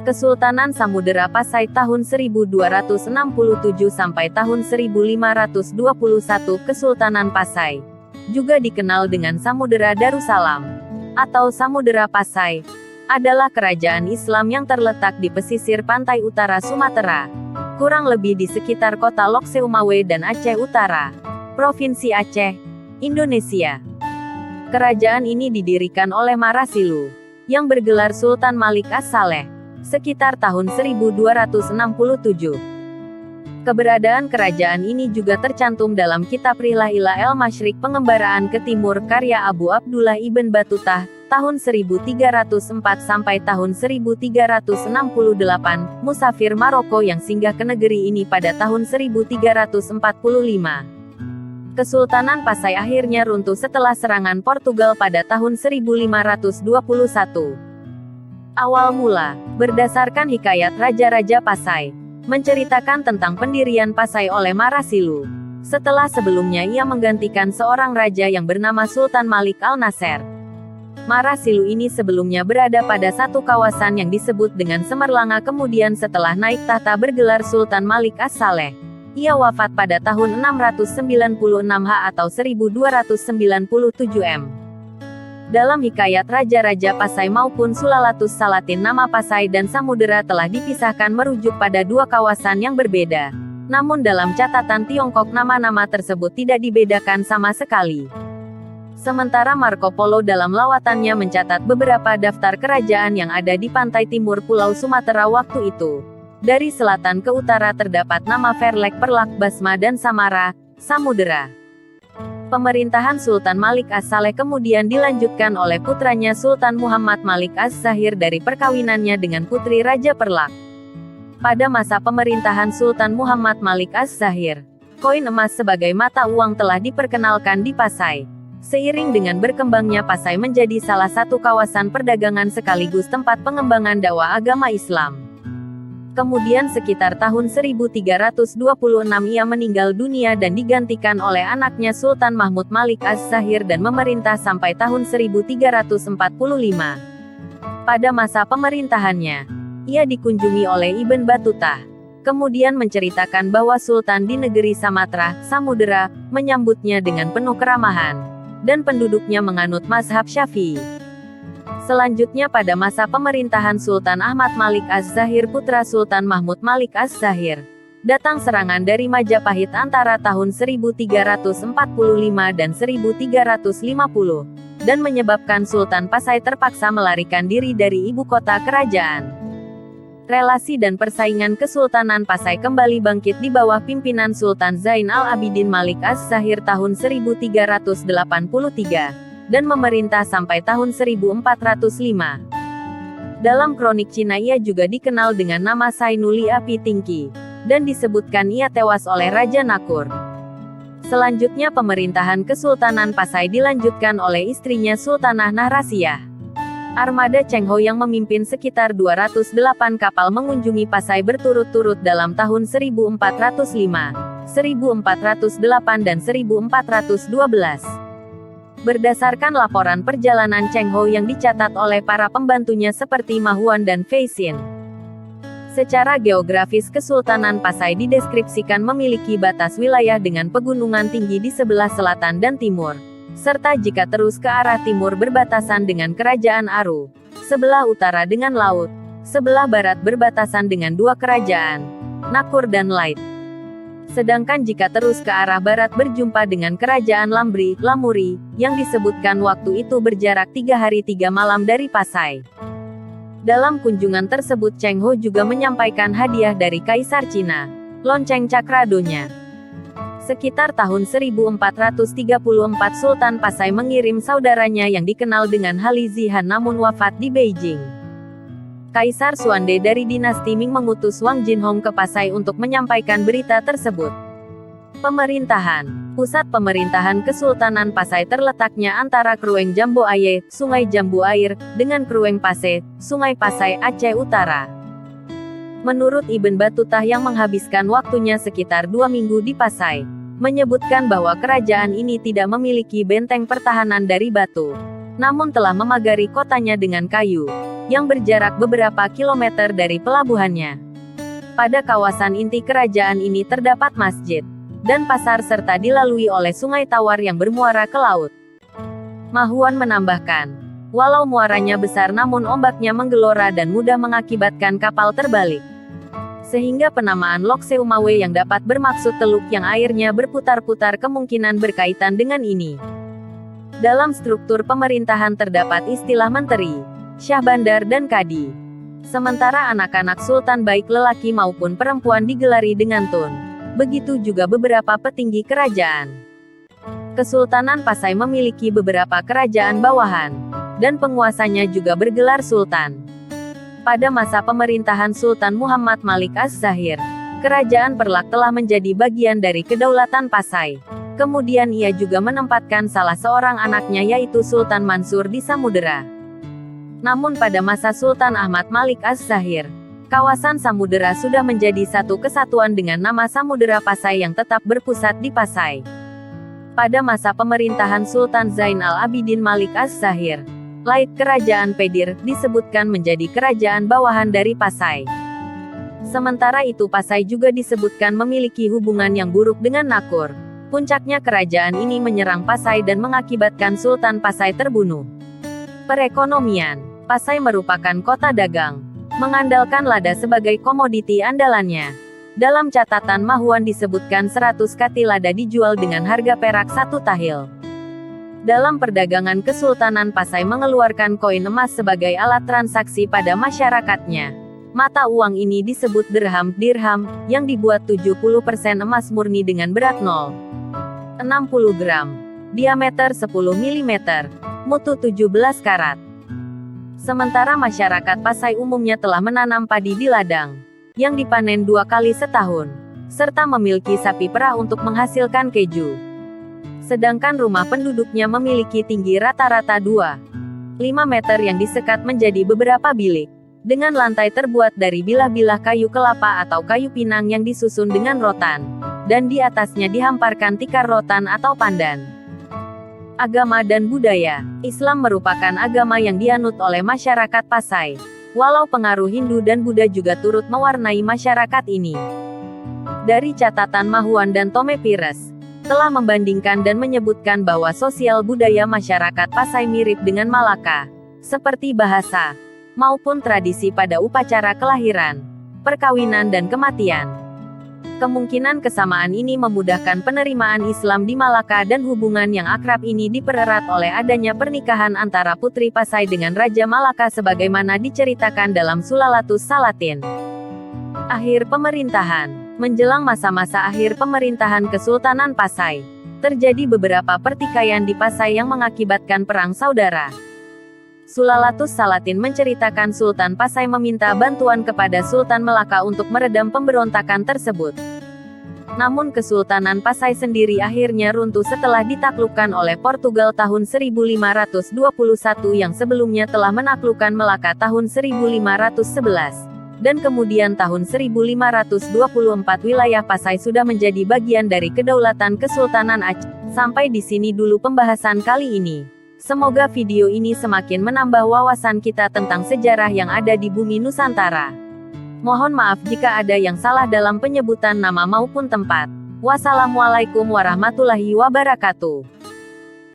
Kesultanan Samudera Pasai tahun 1267 sampai tahun 1521. Kesultanan Pasai, juga dikenal dengan Samudera Darussalam atau Samudera Pasai, adalah kerajaan Islam yang terletak di pesisir pantai utara Sumatera, kurang lebih di sekitar kota Lok Seumawe dan Aceh Utara, Provinsi Aceh, Indonesia. Kerajaan ini didirikan oleh Marasilu, yang bergelar Sultan Malik As-Saleh, sekitar tahun 1267. Keberadaan kerajaan ini juga tercantum dalam kitab Rihlah ila el-Masyriq, pengembaraan ke timur, karya Abu Abdullah Ibn Battutah, tahun 1304 sampai tahun 1368, musafir Maroko yang singgah ke negeri ini pada tahun 1345. Kesultanan Pasai akhirnya runtuh setelah serangan Portugal pada tahun 1521. Awal mula, berdasarkan hikayat Raja-Raja Pasai, menceritakan tentang pendirian Pasai oleh Marasilu, setelah sebelumnya ia menggantikan seorang raja yang bernama Sultan Malik Al-Nasser. Marasilu ini sebelumnya berada pada satu kawasan yang disebut dengan Semerlanga, kemudian setelah naik tahta bergelar Sultan Malik As-Saleh. Ia wafat pada tahun 696 H atau 1297 M. Dalam hikayat Raja-Raja Pasai maupun Sulalatus Salatin, nama Pasai dan Samudera telah dipisahkan merujuk pada dua kawasan yang berbeda. Namun dalam catatan Tiongkok nama-nama tersebut tidak dibedakan sama sekali. Sementara Marco Polo dalam lawatannya mencatat beberapa daftar kerajaan yang ada di pantai timur Pulau Sumatera waktu itu. Dari selatan ke utara terdapat nama Verlek, Perlak, Basma dan Samara, Samudera. Pemerintahan Sultan Malik As-Saleh kemudian dilanjutkan oleh putranya Sultan Muhammad Malik Az-Zahir dari perkawinannya dengan putri Raja Perlak. Pada masa pemerintahan Sultan Muhammad Malik Az-Zahir, koin emas sebagai mata uang telah diperkenalkan di Pasai. Seiring dengan berkembangnya Pasai menjadi salah satu kawasan perdagangan sekaligus tempat pengembangan dakwah agama Islam. Kemudian sekitar tahun 1326 ia meninggal dunia dan digantikan oleh anaknya Sultan Mahmud Malik Az-Zahir dan memerintah sampai tahun 1345. Pada masa pemerintahannya, ia dikunjungi oleh Ibn Battutah. Kemudian menceritakan bahwa Sultan di negeri Samatra, Samudera, menyambutnya dengan penuh keramahan, dan penduduknya menganut mazhab Syafi'i. Selanjutnya pada masa pemerintahan Sultan Ahmad Malik Az-Zahir putra Sultan Mahmud Malik Az-Zahir, datang serangan dari Majapahit antara tahun 1345 dan 1350, dan menyebabkan Sultan Pasai terpaksa melarikan diri dari ibu kota kerajaan. Relasi dan persaingan Kesultanan Pasai kembali bangkit di bawah pimpinan Sultan Zain al-Abidin Malik Az-Zahir tahun 1383. Dan memerintah sampai tahun 1405. Dalam kronik Cina ia juga dikenal dengan nama Sainuli Api Tingki, dan disebutkan ia tewas oleh Raja Nakur. Selanjutnya pemerintahan Kesultanan Pasai dilanjutkan oleh istrinya Sultanah Nahrasiyah. Armada Cheng Ho yang memimpin sekitar 208 kapal mengunjungi Pasai berturut-turut dalam tahun 1405, 1408 dan 1412. Berdasarkan laporan perjalanan Cheng Ho yang dicatat oleh para pembantunya seperti Mahuan dan Fei Xin. Secara geografis Kesultanan Pasai dideskripsikan memiliki batas wilayah dengan pegunungan tinggi di sebelah selatan dan timur, serta jika terus ke arah timur berbatasan dengan Kerajaan Aru, sebelah utara dengan laut, sebelah barat berbatasan dengan dua kerajaan, Nakur dan Lait. Sedangkan jika terus ke arah barat berjumpa dengan Kerajaan Lambri, Lamuri, yang disebutkan waktu itu berjarak 3 hari 3 malam dari Pasai. Dalam kunjungan tersebut Cheng Ho juga menyampaikan hadiah dari Kaisar Cina, lonceng Cakradonya. Sekitar tahun 1434 Sultan Pasai mengirim saudaranya yang dikenal dengan Hali Zihan namun wafat di Beijing. Kaisar Xuande dari dinasti Ming mengutus Wang Jinhong ke Pasai untuk menyampaikan berita tersebut. Pemerintahan. Pusat pemerintahan Kesultanan Pasai terletaknya antara Krueng Jambu Aye, Sungai Jambu Air, dengan Krueng Pasai, Sungai Pasai, Aceh Utara. Menurut Ibn Battutah yang menghabiskan waktunya sekitar 2 minggu di Pasai, menyebutkan bahwa kerajaan ini tidak memiliki benteng pertahanan dari batu, namun telah memagari kotanya dengan kayu. yang berjarak beberapa kilometer dari pelabuhannya. Pada kawasan inti kerajaan ini terdapat masjid dan pasar serta dilalui oleh sungai tawar yang bermuara ke laut. Ma Huan menambahkan, walau muaranya besar namun ombaknya menggelora dan mudah mengakibatkan kapal terbalik. Sehingga penamaan Lok Seumawe yang dapat bermaksud teluk yang airnya berputar-putar kemungkinan berkaitan dengan ini. Dalam struktur pemerintahan terdapat istilah menteri, syah bandar dan kadi. Sementara anak-anak sultan baik lelaki maupun perempuan digelari dengan tun. Begitu juga beberapa petinggi kerajaan. Kesultanan Pasai memiliki beberapa kerajaan bawahan, dan penguasanya juga bergelar sultan. Pada masa pemerintahan Sultan Muhammad Malik Az-Zahir, kerajaan Perlak telah menjadi bagian dari kedaulatan Pasai. Kemudian ia juga menempatkan salah seorang anaknya yaitu Sultan Mansur di Samudera. Namun pada masa Sultan Ahmad Malik Az-Zahir, kawasan Samudera sudah menjadi satu kesatuan dengan nama Samudera Pasai yang tetap berpusat di Pasai. Pada masa pemerintahan Sultan Zain al-Abidin Malik Az-Zahir, Lait Kerajaan Pedir disebutkan menjadi kerajaan bawahan dari Pasai. Sementara itu Pasai juga disebutkan memiliki hubungan yang buruk dengan Nakur. Puncaknya kerajaan ini menyerang Pasai dan mengakibatkan Sultan Pasai terbunuh. Perekonomian, Pasai merupakan kota dagang, mengandalkan lada sebagai komoditi andalannya. Dalam catatan Ma Huan disebutkan 100 kati lada dijual dengan harga perak 1 tahil. Dalam perdagangan Kesultanan Pasai mengeluarkan koin emas sebagai alat transaksi pada masyarakatnya. Mata uang ini disebut dirham, yang dibuat 70% emas murni dengan berat 0,60 gram, diameter 10 mm, mutu 17 karat. Sementara masyarakat Pasai umumnya telah menanam padi di ladang, yang dipanen 2 kali setahun, serta memiliki sapi perah untuk menghasilkan keju. Sedangkan rumah penduduknya memiliki tinggi rata-rata 2,5 meter yang disekat menjadi beberapa bilik, dengan lantai terbuat dari bilah-bilah kayu kelapa atau kayu pinang yang disusun dengan rotan, dan di atasnya dihamparkan tikar rotan atau pandan. Agama dan budaya, Islam merupakan agama yang dianut oleh masyarakat Pasai, walau pengaruh Hindu dan Buddha juga turut mewarnai masyarakat ini. Dari catatan Ma Huan dan Tome Pires, telah membandingkan dan menyebutkan bahwa sosial budaya masyarakat Pasai mirip dengan Malaka, seperti bahasa, maupun tradisi pada upacara kelahiran, perkawinan dan kematian. Kemungkinan kesamaan ini memudahkan penerimaan Islam di Malaka dan hubungan yang akrab ini dipererat oleh adanya pernikahan antara Putri Pasai dengan Raja Malaka sebagaimana diceritakan dalam Sulalatus Salatin. Akhir pemerintahan. Menjelang masa-masa akhir pemerintahan Kesultanan Pasai, terjadi beberapa pertikaian di Pasai yang mengakibatkan perang saudara. Sulalatus Salatin menceritakan Sultan Pasai meminta bantuan kepada Sultan Melaka untuk meredam pemberontakan tersebut. Namun Kesultanan Pasai sendiri akhirnya runtuh setelah ditaklukkan oleh Portugal tahun 1521 yang sebelumnya telah menaklukkan Melaka tahun 1511. Dan kemudian tahun 1524 wilayah Pasai sudah menjadi bagian dari kedaulatan Kesultanan Aceh. Sampai di sini dulu pembahasan kali ini. Semoga video ini semakin menambah wawasan kita tentang sejarah yang ada di bumi Nusantara. Mohon maaf jika ada yang salah dalam penyebutan nama maupun tempat. Wassalamualaikum warahmatullahi wabarakatuh.